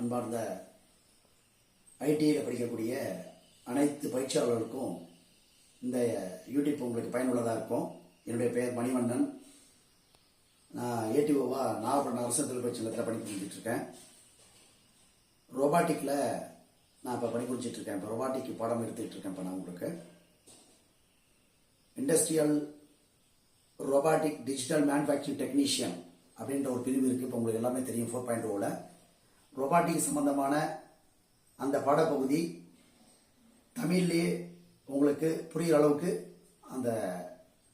அன்பார்ந்த ஐடியில் படிக்கக்கூடிய அனைத்து பயிற்சியாளர்களுக்கும் இந்த யூடியூப் உங்களுக்கு பயனுள்ளதாக இருக்கும். என்னுடைய பெயர் மணிவண்ணன். நான் ஏடிஓவா நாகப்பட்டினம் அரசு தொழிற்பயிற்சி நிலையத்தில் பணி புரிஞ்சிட்ருக்கேன். ரொபாட்டிக்கில் நான் இப்போ பணி புரிஞ்சிட்ருக்கேன். இப்போ ரொபாட்டிக் பாடம் எடுத்துக்கிட்டு இருக்கேன். இப்போ நான் உங்களுக்கு industrial robotic digital manufacturing technician அப்படின்ற ஒரு பிரிவு இருக்குது. இப்போ உங்களுக்கு எல்லாமே தெரியும். 4.0ல் ரொபாட்டிக் சம்பந்தமான அந்த பாடப்பகுதி தமிழ்லேயே உங்களுக்கு புரிகிற அளவுக்கு அந்த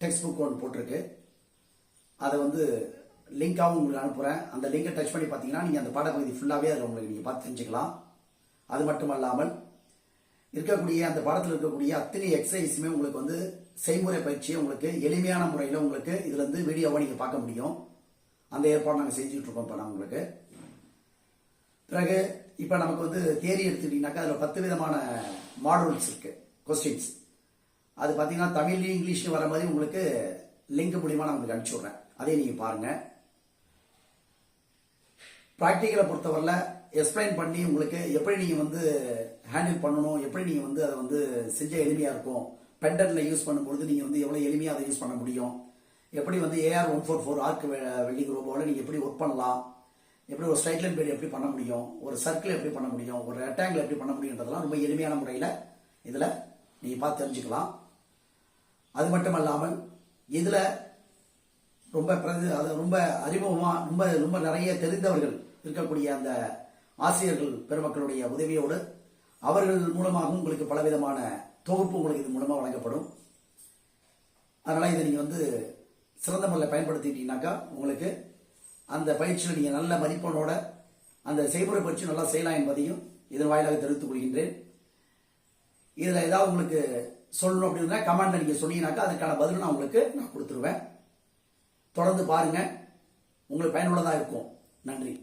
டெக்ஸ்ட் புக் ஒன்று போட்டிருக்கு. அதை லிங்காகவும் உங்களுக்கு அனுப்புகிறேன். அந்த லிங்கை டச் பண்ணி பார்த்தீங்கன்னா நீங்கள் அந்த பாடப்பகுதி ஃபுல்லாகவே அதில் உங்களுக்கு நீங்கள் பார்த்து தெரிஞ்சுக்கலாம். அது மட்டும் அல்லாமல் இருக்கக்கூடிய அந்த பாடத்தில் இருக்கக்கூடிய அத்தனை எக்ஸசைஸுமே உங்களுக்கு செய்முறை பயிற்சியை உங்களுக்கு எளிமையான முறையில் உங்களுக்கு இதுலேருந்து வீடியோவை நீங்கள் பார்க்க முடியும். அந்த ஏற்பாடு நாங்கள் செஞ்சுட்டு இருக்கோம். இப்போ நான் உங்களுக்கு பிறகு இப்போ நமக்கு தியரி எடுத்துக்கிட்டீங்கன்னாக்கா அதில் 10 விதமான மாடல்ஸ் இருக்கு, கொஸ்டின்ஸ். அது பார்த்தீங்கன்னா தமிழ்லையும் இங்கிலீஷ்லையும் வர மாதிரி உங்களுக்கு லிங்க் மூலியமாக நான் உங்களுக்கு அனுப்பிச்சி விட்றேன். அதையும் நீங்கள் பாருங்கள். ப்ராக்டிக்கலை பொறுத்தவரையில் எக்ஸ்பிளைன் பண்ணி உங்களுக்கு எப்படி நீங்கள் ஹேண்டில் பண்ணணும், எப்படி நீங்கள் அதை செஞ்ச எளிமையாக இருக்கும். பெண்டனில் யூஸ் பண்ணும்பொழுது நீங்கள் எவ்வளோ எளிமையாக அதை யூஸ் பண்ண முடியும், எப்படி AR144 ஆர்க் வெல்டிங் ரோபோவில் நீங்கள் எப்படி ஒர்க் பண்ணலாம், எப்படி ஒரு ஸ்ட்ரைட் லைன் பேர் எப்படி பண்ண முடியும், ஒரு சர்க்கிள் எப்படி பண்ண முடியும், ஒரு ரெக்டாங்கிள் எப்படி பண்ண முடியுன்றதெல்லாம் ரொம்ப எளிமையான முறையில் இதில் நீங்கள் பார்த்து தெரிஞ்சுக்கலாம். அது மட்டும் இல்லாமல் இதில் ரொம்ப அறிமுகமாக ரொம்ப நிறைய தெரிந்தவர்கள் இருக்கக்கூடிய அந்த ஆசிரியர்கள் பெருமக்களுடைய உதவியோடு அவர்கள் மூலமாகவும் உங்களுக்கு பலவிதமான தொகுப்பு உங்களுக்கு இது மூலமாக வழங்கப்படும். அதனால் இதை நீங்கள் சிறந்த முறையில் பயன்படுத்திட்டீங்கன்னாக்கா உங்களுக்கு அந்த பயிற்சியில் நீங்கள் நல்ல மதிப்பெண்ணோட அந்த செய்முறை பயிற்சி நல்லா செய்யலாம் என்பதையும் இதன் வாயிலாக தெரிவித்துக் கொள்கின்றேன். இதில் ஏதாவது உங்களுக்கு சொல்லணும் அப்படின்னா கமெண்ட்ல நீங்கள் சொன்னீங்கன்னாக்கா அதுக்கான பதில் நான் கொடுத்துருவேன். தொடர்ந்து பாருங்க, உங்களுக்கு பயனுள்ளதாக இருக்கும். நன்றி.